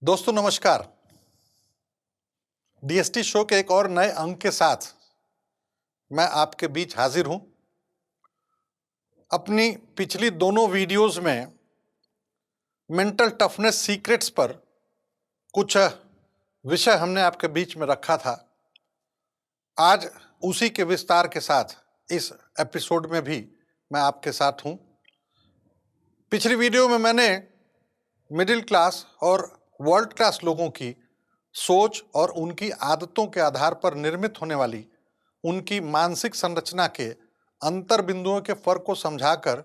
दोस्तों नमस्कार। DST show के एक और नए अंक के साथ मैं आपके बीच हाजिर हूं। अपनी पिछली दोनों वीडियोस में मेंटल टफनेस सीक्रेट्स पर कुछ विषय हमने आपके बीच में रखा था। आज उसी के विस्तार के साथ इस एपिसोड में भी मैं आपके साथ हूं। पिछली वीडियो में मैंने मिडिल क्लास और वर्ल्ड क्लास लोगों की सोच और उनकी आदतों के आधार पर निर्मित होने वाली उनकी मानसिक संरचना के अंतर बिंदुओं के फर्क को समझाकर,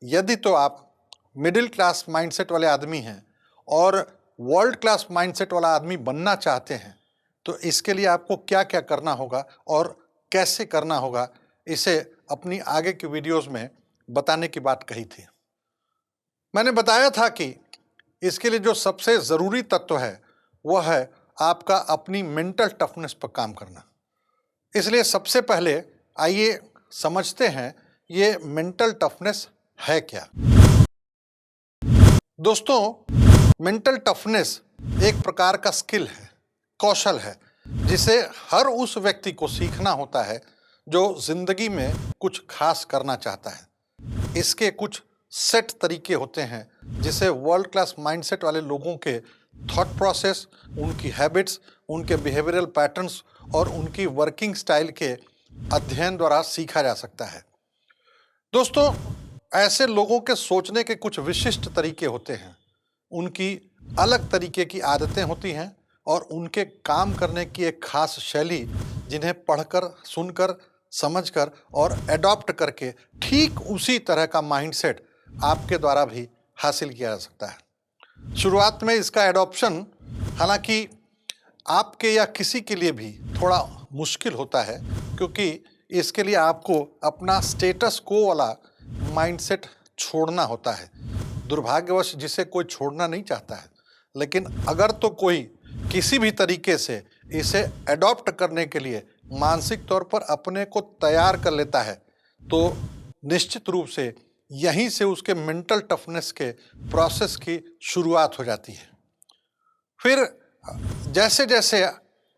यदि तो आप मिडिल क्लास माइंडसेट वाले आदमी हैं और वर्ल्ड क्लास माइंडसेट वाला आदमी बनना चाहते हैं, तो इसके लिए आपको क्या क्या करना होगा और कैसे करना होगा, इसे अपनी आगे की वीडियोस में बताने की बात कही थी। मैंने बताया था कि इसके लिए जो सबसे ज़रूरी तत्व है वह है आपका अपनी मेंटल टफनेस पर काम करना। इसलिए सबसे पहले आइए समझते हैं ये मेंटल टफनेस है क्या। दोस्तों, मेंटल टफनेस एक प्रकार का स्किल है, कौशल है, जिसे हर उस व्यक्ति को सीखना होता है जो जिंदगी में कुछ खास करना चाहता है। इसके कुछ सेट तरीके होते हैं जिसे वर्ल्ड क्लास माइंडसेट वाले लोगों के थॉट प्रोसेस, उनकी हैबिट्स, उनके बिहेवियरल पैटर्न्स और उनकी वर्किंग स्टाइल के अध्ययन द्वारा सीखा जा सकता है। दोस्तों, ऐसे लोगों के सोचने के कुछ विशिष्ट तरीके होते हैं, उनकी अलग तरीके की आदतें होती हैं और उनके काम करने की एक खास शैली, जिन्हें पढ़कर, सुनकर, समझकर और एडॉप्ट करके ठीक उसी तरह का माइंडसेट आपके द्वारा भी हासिल किया जा सकता है। शुरुआत में इसका एडॉप्शन हालांकि आपके या किसी के लिए भी थोड़ा मुश्किल होता है, क्योंकि इसके लिए आपको अपना स्टेटस को वाला माइंडसेट छोड़ना होता है। दुर्भाग्यवश जिसे कोई छोड़ना नहीं चाहता है, लेकिन अगर तो कोई किसी भी तरीके से इसे एडॉप्ट करने के लिए मानसिक तौर पर अपने को तैयार कर लेता है, तो निश्चित रूप से यहीं से उसके मेंटल टफनेस के प्रोसेस की शुरुआत हो जाती है। फिर जैसे जैसे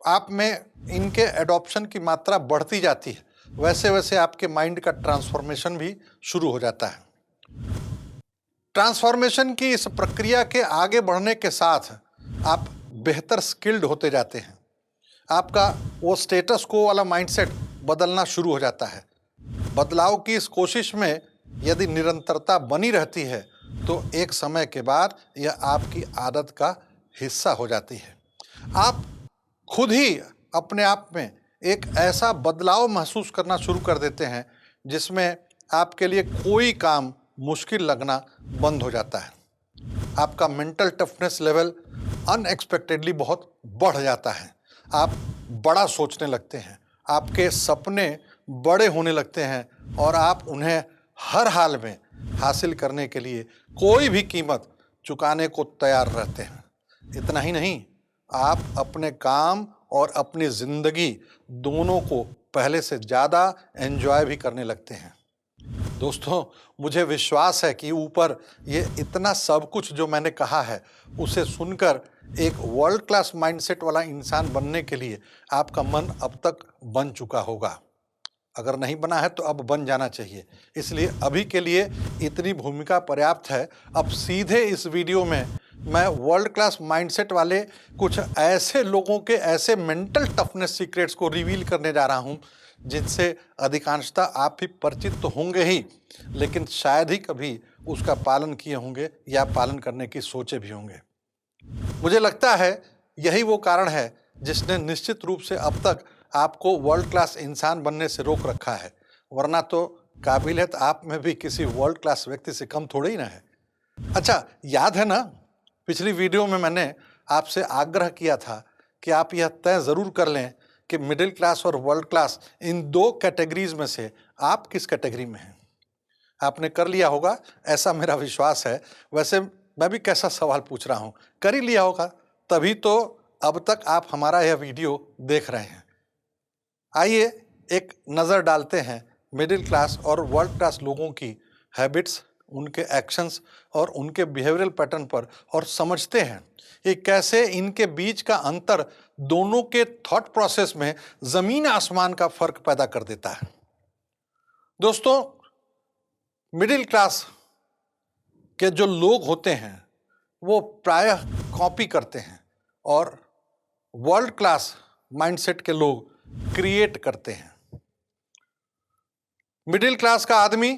आप में इनके एडॉप्शन की मात्रा बढ़ती जाती है, वैसे वैसे आपके माइंड का ट्रांसफॉर्मेशन भी शुरू हो जाता है। ट्रांसफॉर्मेशन की इस प्रक्रिया के आगे बढ़ने के साथ आप बेहतर स्किल्ड होते जाते हैं। आपका वो स्टेटस को वाला माइंडसेट बदलना शुरू हो जाता है। बदलाव की इस कोशिश में यदि निरंतरता बनी रहती है, तो एक समय के बाद यह आपकी आदत का हिस्सा हो जाती है। आप खुद ही अपने आप में एक ऐसा बदलाव महसूस करना शुरू कर देते हैं जिसमें आपके लिए कोई काम मुश्किल लगना बंद हो जाता है। आपका मेंटल टफनेस लेवल अनएक्सपेक्टेडली बहुत बढ़ जाता है। आप बड़ा सोचने लगते हैं, आपके सपने बड़े होने लगते हैं और आप उन्हें हर हाल में हासिल करने के लिए कोई भी कीमत चुकाने को तैयार रहते हैं। इतना ही नहीं, आप अपने काम और अपनी ज़िंदगी दोनों को पहले से ज़्यादा एंजॉय भी करने लगते हैं। दोस्तों, मुझे विश्वास है कि ऊपर ये इतना सब कुछ जो मैंने कहा है, उसे सुनकर एक वर्ल्ड क्लास माइंडसेट वाला इंसान बनने के लिए आपका मन अब तक बन चुका होगा। अगर नहीं बना है तो अब बन जाना चाहिए। इसलिए अभी के लिए इतनी भूमिका पर्याप्त है। अब सीधे इस वीडियो में मैं वर्ल्ड क्लास माइंडसेट वाले कुछ ऐसे लोगों के ऐसे मेंटल टफनेस सीक्रेट्स को रिवील करने जा रहा हूं, जिनसे अधिकांशतः आप भी परिचित तो होंगे ही, लेकिन शायद ही कभी उसका पालन किए होंगे या पालन करने की सोचे भी होंगे। मुझे लगता है यही वो कारण है जिसने निश्चित रूप से अब तक आपको वर्ल्ड क्लास इंसान बनने से रोक रखा है, वरना तो काबिलियत आप में भी किसी वर्ल्ड क्लास व्यक्ति से कम थोड़ी ही ना है। अच्छा, याद है ना, पिछली वीडियो में मैंने आपसे आग्रह किया था कि आप यह तय ज़रूर कर लें कि मिडिल क्लास और वर्ल्ड क्लास, इन दो कैटेगरीज में से आप किस कैटेगरी में हैं। आपने कर लिया होगा, ऐसा मेरा विश्वास है। वैसे मैं भी कैसा सवाल पूछ रहा हूँ, कर ही लिया होगा, तभी तो अब तक आप हमारा यह वीडियो देख रहे हैं। आइए एक नज़र डालते हैं मिडिल क्लास और वर्ल्ड क्लास लोगों की हैबिट्स, उनके एक्शंस और उनके बिहेवियरल पैटर्न पर और समझते हैं कि कैसे इनके बीच का अंतर दोनों के थॉट प्रोसेस में जमीन आसमान का फर्क पैदा कर देता है। दोस्तों, मिडिल क्लास के जो लोग होते हैं वो प्रायः कॉपी करते हैं और वर्ल्ड क्लास माइंडसेट के लोग क्रिएट करते हैं। मिडिल क्लास का आदमी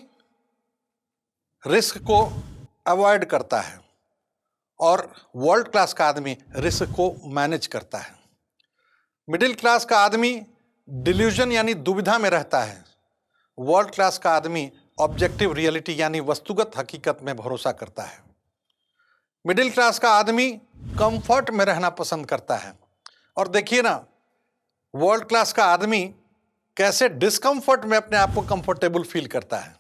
रिस्क को अवॉइड करता है और वर्ल्ड क्लास का आदमी रिस्क को मैनेज करता है। मिडिल क्लास का आदमी डिल्यूजन यानी दुविधा में रहता है। वर्ल्ड क्लास का आदमी ऑब्जेक्टिव रियलिटी यानी वस्तुगत हकीकत में भरोसा करता है। मिडिल क्लास का आदमी कंफर्ट में रहना पसंद करता है। और देखिए ना, वर्ल्ड क्लास का आदमी कैसे डिस्कंफर्ट में अपने आप को कंफर्टेबल फील करता है।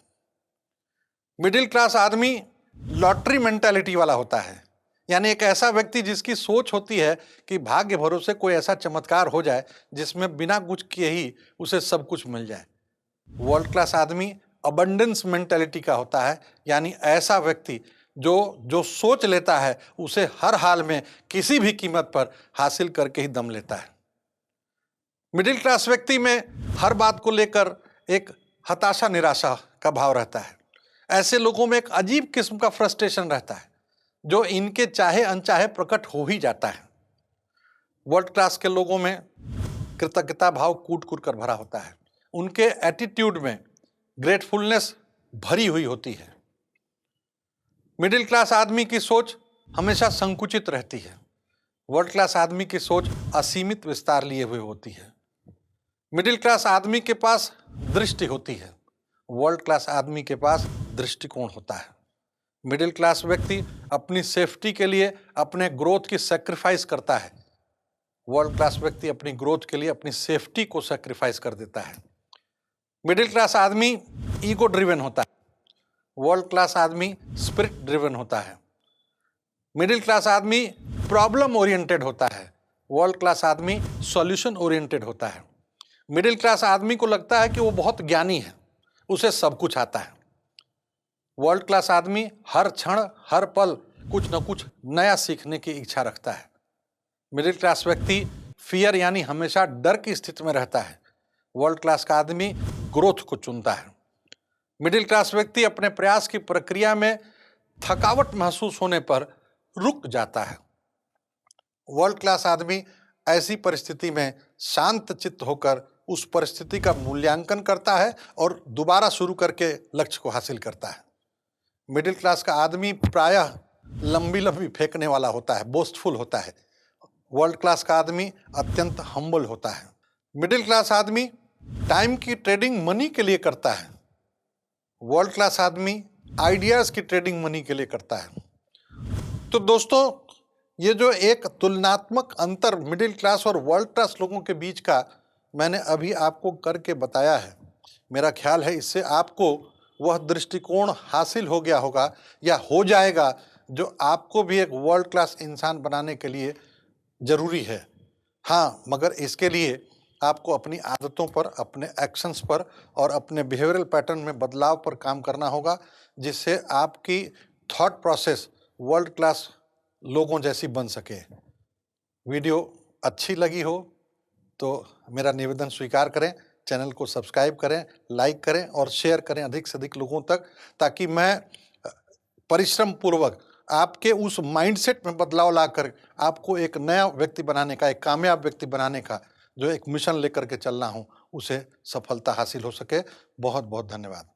मिडिल क्लास आदमी लॉटरी मेंटालिटी वाला होता है, यानी एक ऐसा व्यक्ति जिसकी सोच होती है कि भाग्य भरोसे कोई ऐसा चमत्कार हो जाए जिसमें बिना कुछ किए ही उसे सब कुछ मिल जाए। वर्ल्ड क्लास आदमी अबंडेंस मेंटालिटी का होता है, यानी ऐसा व्यक्ति जो सोच लेता है उसे हर हाल में किसी भी कीमत पर हासिल करके ही दम लेता है। मिडिल क्लास व्यक्ति में हर बात को लेकर एक हताशा निराशा का भाव रहता है। ऐसे लोगों में एक अजीब किस्म का फ्रस्ट्रेशन रहता है जो इनके चाहे अनचाहे प्रकट हो ही जाता है। वर्ल्ड क्लास के लोगों में कृतज्ञता भाव कूट कूट कर भरा होता है। उनके एटीट्यूड में ग्रेटफुलनेस भरी हुई होती है। मिडिल क्लास आदमी की सोच हमेशा संकुचित रहती है। वर्ल्ड क्लास आदमी की सोच असीमित विस्तार लिए हुए होती है। मिडिल क्लास आदमी के पास दृष्टि होती है। वर्ल्ड क्लास आदमी के पास दृष्टिकोण होता है। मिडिल क्लास व्यक्ति अपनी सेफ्टी के लिए अपने ग्रोथ की सैक्रिफाइस करता है। वर्ल्ड क्लास व्यक्ति अपनी ग्रोथ के लिए अपनी सेफ्टी को सैक्रिफाइस कर देता है। मिडिल क्लास आदमी ईगो ड्रिवन होता है। वर्ल्ड क्लास आदमी स्पिरिट ड्रिवन होता है। मिडिल क्लास आदमी प्रॉब्लम ओरिएंटेड होता है। वर्ल्ड क्लास आदमी सॉल्यूशन ओरिएंटेड होता है। मिडिल क्लास आदमी को लगता है कि वो बहुत ज्ञानी है, उसे सब कुछ आता है। वर्ल्ड क्लास आदमी हर क्षण हर पल कुछ न कुछ नया सीखने की इच्छा रखता है। मिडिल क्लास व्यक्ति फियर यानी हमेशा डर की स्थिति में रहता है। वर्ल्ड क्लास का आदमी ग्रोथ को चुनता है। मिडिल क्लास व्यक्ति अपने प्रयास की प्रक्रिया में थकावट महसूस होने पर रुक जाता है। वर्ल्ड क्लास आदमी ऐसी परिस्थिति में शांत चित्त होकर उस परिस्थिति का मूल्यांकन करता है और दोबारा शुरू करके लक्ष्य को हासिल करता है। मिडिल क्लास का आदमी प्रायः लंबी लंबी फेंकने वाला होता है, बोस्टफुल होता है। वर्ल्ड क्लास का आदमी अत्यंत हम्बल होता है। मिडिल क्लास आदमी टाइम की ट्रेडिंग मनी के लिए करता है। वर्ल्ड क्लास आदमी आइडियाज़ की ट्रेडिंग मनी के लिए करता है। तो दोस्तों, ये जो एक तुलनात्मक अंतर मिडिल क्लास और वर्ल्ड क्लास लोगों के बीच का मैंने अभी आपको करके बताया है, मेरा ख्याल है इससे आपको वह दृष्टिकोण हासिल हो गया होगा या हो जाएगा जो आपको भी एक वर्ल्ड क्लास इंसान बनाने के लिए ज़रूरी है। हाँ, मगर इसके लिए आपको अपनी आदतों पर, अपने एक्शंस पर और अपने बिहेवियरल पैटर्न में बदलाव पर काम करना होगा, जिससे आपकी थॉट प्रोसेस वर्ल्ड क्लास लोगों जैसी बन सके। वीडियो अच्छी लगी हो तो मेरा निवेदन स्वीकार करें, चैनल को सब्सक्राइब करें, लाइक करें और शेयर करें अधिक से अधिक लोगों तक, ताकि मैं परिश्रम पूर्वक आपके उस माइंडसेट में बदलाव लाकर आपको एक नया व्यक्ति बनाने का, एक कामयाब व्यक्ति बनाने का जो एक मिशन लेकर के चल रहा हूँ, उसे सफलता हासिल हो सके। बहुत बहुत धन्यवाद।